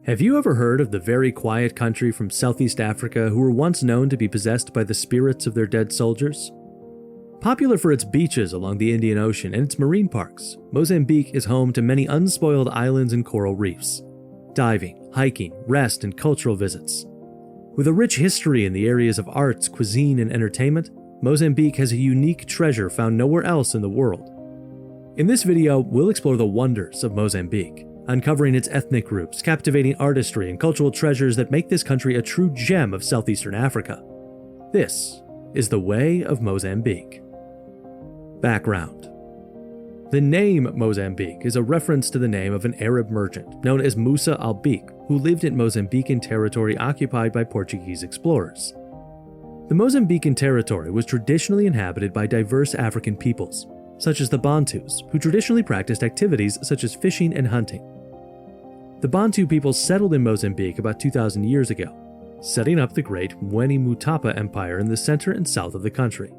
Have you ever heard of the very quiet country from Southeast Africa who were once known to be possessed by the spirits of their dead soldiers? Popular for its beaches along the Indian Ocean and its marine parks, Mozambique is home to many unspoiled islands and coral reefs. Diving, hiking, rest, and cultural visits. With a rich history in the areas of arts, cuisine, and entertainment, Mozambique has a unique treasure found nowhere else in the world. In this video, we'll explore the wonders of Mozambique, uncovering its ethnic groups, captivating artistry, and cultural treasures that make this country a true gem of southeastern Africa. This is the Way of Mozambique. Background. The name Mozambique is a reference to the name of an Arab merchant known as Musa al-Bik, who lived in Mozambican territory occupied by Portuguese explorers. The Mozambican territory was traditionally inhabited by diverse African peoples, such as the Bantus, who traditionally practiced activities such as fishing and hunting. The Bantu people settled in Mozambique about 2,000 years ago, setting up the great Mweni Mutapa Empire in the center and south of the country.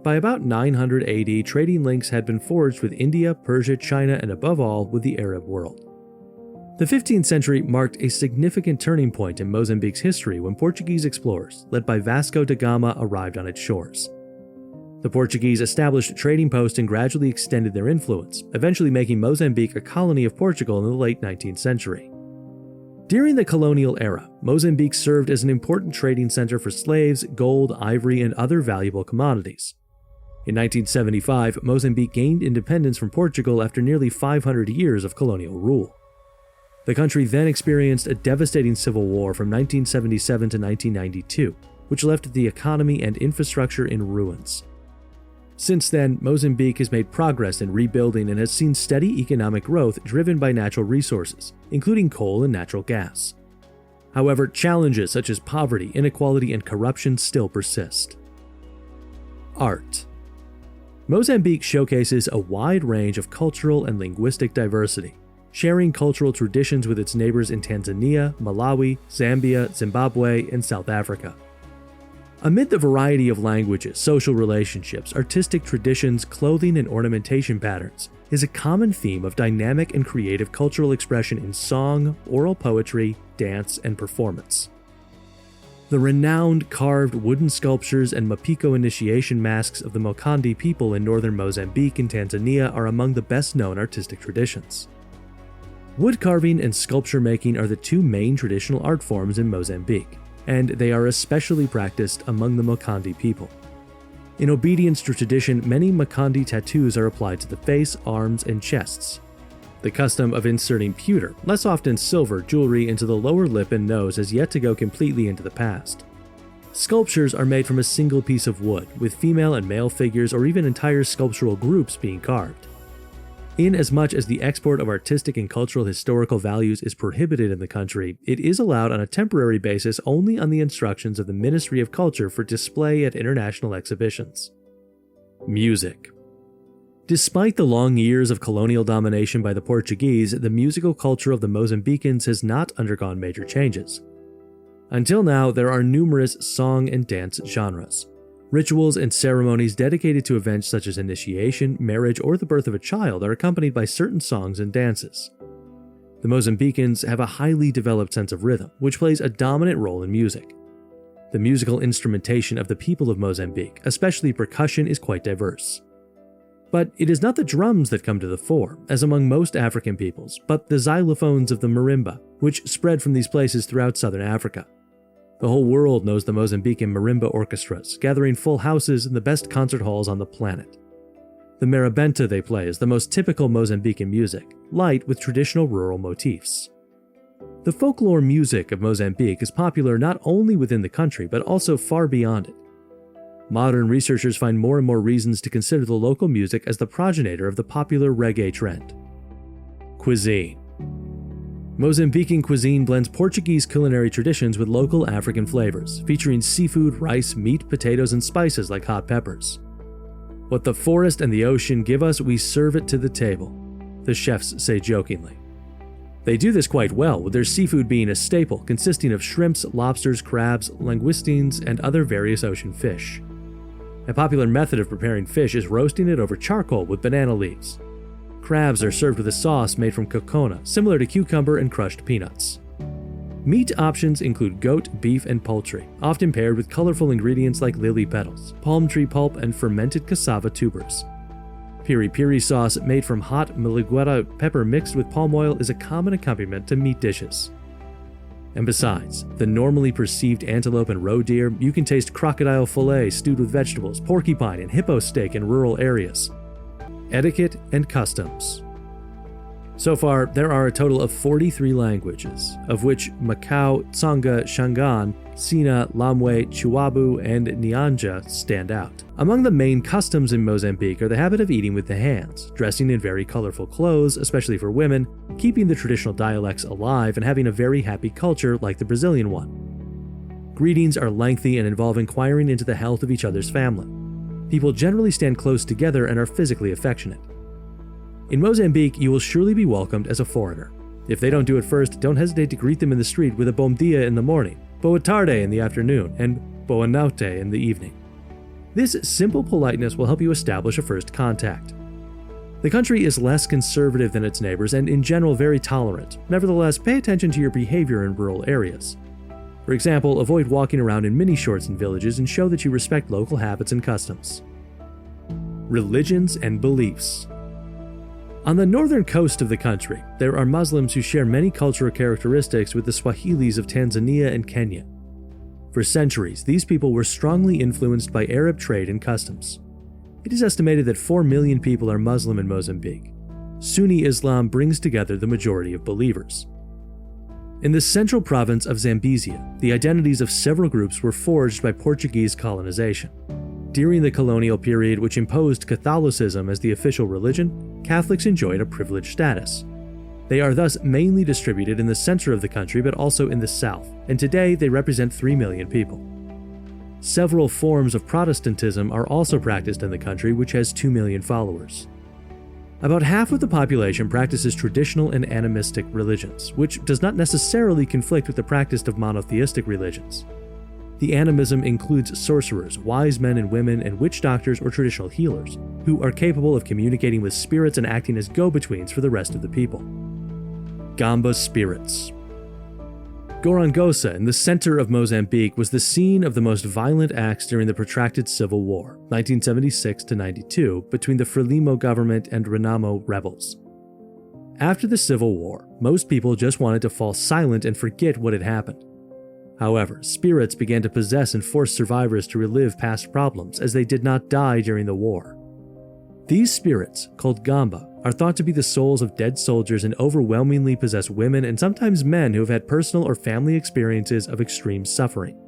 By about 900 AD, trading links had been forged with India, Persia, China, and above all, with the Arab world. The 15th century marked a significant turning point in Mozambique's history when Portuguese explorers, led by Vasco da Gama, arrived on its shores. The Portuguese established trading posts and gradually extended their influence, eventually making Mozambique a colony of Portugal in the late 19th century. During the colonial era, Mozambique served as an important trading center for slaves, gold, ivory, and other valuable commodities. In 1975, Mozambique gained independence from Portugal after nearly 500 years of colonial rule. The country then experienced a devastating civil war from 1977 to 1992, which left the economy and infrastructure in ruins. Since then, Mozambique has made progress in rebuilding and has seen steady economic growth driven by natural resources, including coal and natural gas. However, challenges such as poverty, inequality, and corruption still persist. Art. Mozambique showcases a wide range of cultural and linguistic diversity, sharing cultural traditions with its neighbors in Tanzania, Malawi, Zambia, Zimbabwe, and South Africa. Amid the variety of languages, social relationships, artistic traditions, clothing, and ornamentation patterns is a common theme of dynamic and creative cultural expression in song, oral poetry, dance, and performance. The renowned carved wooden sculptures and Mapiko initiation masks of the Mokandi people in northern Mozambique and Tanzania are among the best-known artistic traditions. Wood carving and sculpture making are the two main traditional art forms in Mozambique, and they are especially practiced among the Mokandi people. In obedience to tradition, many Mokandi tattoos are applied to the face, arms, and chests. The custom of inserting pewter, less often silver, jewelry into the lower lip and nose has yet to go completely into the past. Sculptures are made from a single piece of wood, with female and male figures or even entire sculptural groups being carved. In as much as the export of artistic and cultural historical values is prohibited in the country, it is allowed on a temporary basis only on the instructions of the Ministry of Culture for display at international exhibitions. Music. Despite the long years of colonial domination by the Portuguese, the musical culture of the Mozambicans has not undergone major changes. Until now, there are numerous song and dance genres. Rituals and ceremonies dedicated to events such as initiation, marriage, or the birth of a child are accompanied by certain songs and dances. The Mozambicans have a highly developed sense of rhythm, which plays a dominant role in music. The musical instrumentation of the people of Mozambique, especially percussion, is quite diverse. But it is not the drums that come to the fore, as among most African peoples, but the xylophones of the marimba, which spread from these places throughout southern Africa. The whole world knows the Mozambican marimba orchestras, gathering full houses in the best concert halls on the planet. The marabenta they play is the most typical Mozambican music, light with traditional rural motifs. The folklore music of Mozambique is popular not only within the country, but also far beyond it. Modern researchers find more and more reasons to consider the local music as the progenitor of the popular reggae trend. Cuisine. Mozambican cuisine blends Portuguese culinary traditions with local African flavors, featuring seafood, rice, meat, potatoes, and spices like hot peppers. What the forest and the ocean give us, we serve it to the table, the chefs say jokingly. They do this quite well, with their seafood being a staple consisting of shrimps, lobsters, crabs, langoustines, and other various ocean fish. A popular method of preparing fish is roasting it over charcoal with banana leaves. Crabs are served with a sauce made from cocona, similar to cucumber and crushed peanuts. Meat options include goat, beef, and poultry, often paired with colorful ingredients like lily petals, palm tree pulp, and fermented cassava tubers. Piri-piri sauce made from hot maligueta pepper mixed with palm oil is a common accompaniment to meat dishes. And besides the normally perceived antelope and roe deer, you can taste crocodile fillet stewed with vegetables, porcupine, and hippo steak in rural areas. Etiquette and customs. So far, there are a total of 43 languages, of which Macau, Tsonga, Shangaan, Sina, Lamwe, Chiwabu, and Nyanja stand out. Among the main customs in Mozambique are the habit of eating with the hands, dressing in very colorful clothes, especially for women, keeping the traditional dialects alive, and having a very happy culture like the Brazilian one. Greetings are lengthy and involve inquiring into the health of each other's family. People generally stand close together and are physically affectionate. In Mozambique, you will surely be welcomed as a foreigner. If they don't do it first, don't hesitate to greet them in the street with a bom dia in the morning, boa tarde in the afternoon, and boa noite in the evening. This simple politeness will help you establish a first contact. The country is less conservative than its neighbors and in general very tolerant. Nevertheless, pay attention to your behavior in rural areas. For example, avoid walking around in mini shorts in villages and show that you respect local habits and customs. Religions and beliefs. On the northern coast of the country, there are Muslims who share many cultural characteristics with the Swahilis of Tanzania and Kenya. For centuries, these people were strongly influenced by Arab trade and customs. It is estimated that 4 million people are Muslim in Mozambique. Sunni Islam brings together the majority of believers. In the central province of Zambezia, the identities of several groups were forged by Portuguese colonization. During the colonial period, which imposed Catholicism as the official religion, Catholics enjoyed a privileged status. They are thus mainly distributed in the center of the country but also in the south, and today they represent 3 million people. Several forms of Protestantism are also practiced in the country, which has 2 million followers. About half of the population practices traditional and animistic religions, which does not necessarily conflict with the practice of monotheistic religions. The animism includes sorcerers, wise men and women, and witch doctors or traditional healers, who are capable of communicating with spirits and acting as go-betweens for the rest of the people. Gamba spirits. Gorongosa, in the center of Mozambique, was the scene of the most violent acts during the protracted civil war, 1976-92, between the Frelimo government and Renamo rebels. After the civil war, most people just wanted to fall silent and forget what had happened. However, spirits began to possess and force survivors to relive past problems as they did not die during the war. These spirits, called Gamba, are thought to be the souls of dead soldiers and overwhelmingly possess women and sometimes men who have had personal or family experiences of extreme suffering.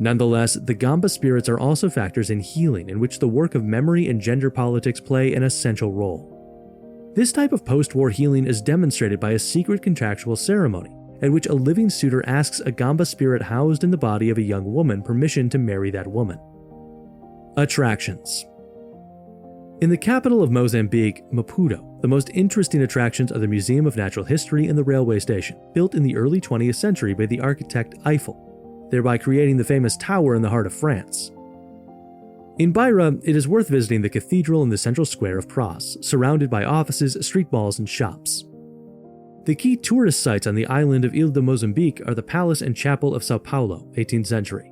Nonetheless, the Gamba spirits are also factors in healing in which the work of memory and gender politics play an essential role. This type of post-war healing is demonstrated by a secret contractual ceremony, at which a living suitor asks a Gamba spirit housed in the body of a young woman permission to marry that woman. Attractions. In the capital of Mozambique, Maputo, the most interesting attractions are the Museum of Natural History and the railway station, built in the early 20th century by the architect Eiffel, thereby creating the famous tower in the heart of France. In Beira, it is worth visiting the cathedral in the central square of Pras, surrounded by offices, street malls, and shops. The key tourist sites on the island of Ilha de Mozambique are the Palace and Chapel of Sao Paulo, 18th century.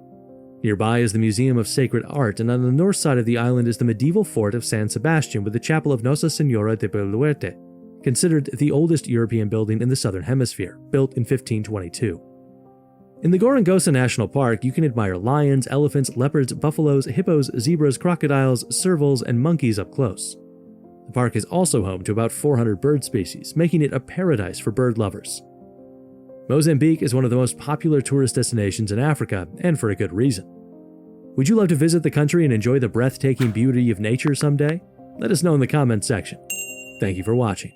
Nearby is the Museum of Sacred Art, and on the north side of the island is the medieval fort of San Sebastian with the Chapel of Nossa Senhora de Beluerte, considered the oldest European building in the southern hemisphere, built in 1522. In the Gorongosa National Park, you can admire lions, elephants, leopards, buffaloes, hippos, zebras, crocodiles, servals, and monkeys up close. The park is also home to about 400 bird species, making it a paradise for bird lovers. Mozambique is one of the most popular tourist destinations in Africa, and for a good reason. Would you love to visit the country and enjoy the breathtaking beauty of nature someday? Let us know in the comments section. Thank you for watching.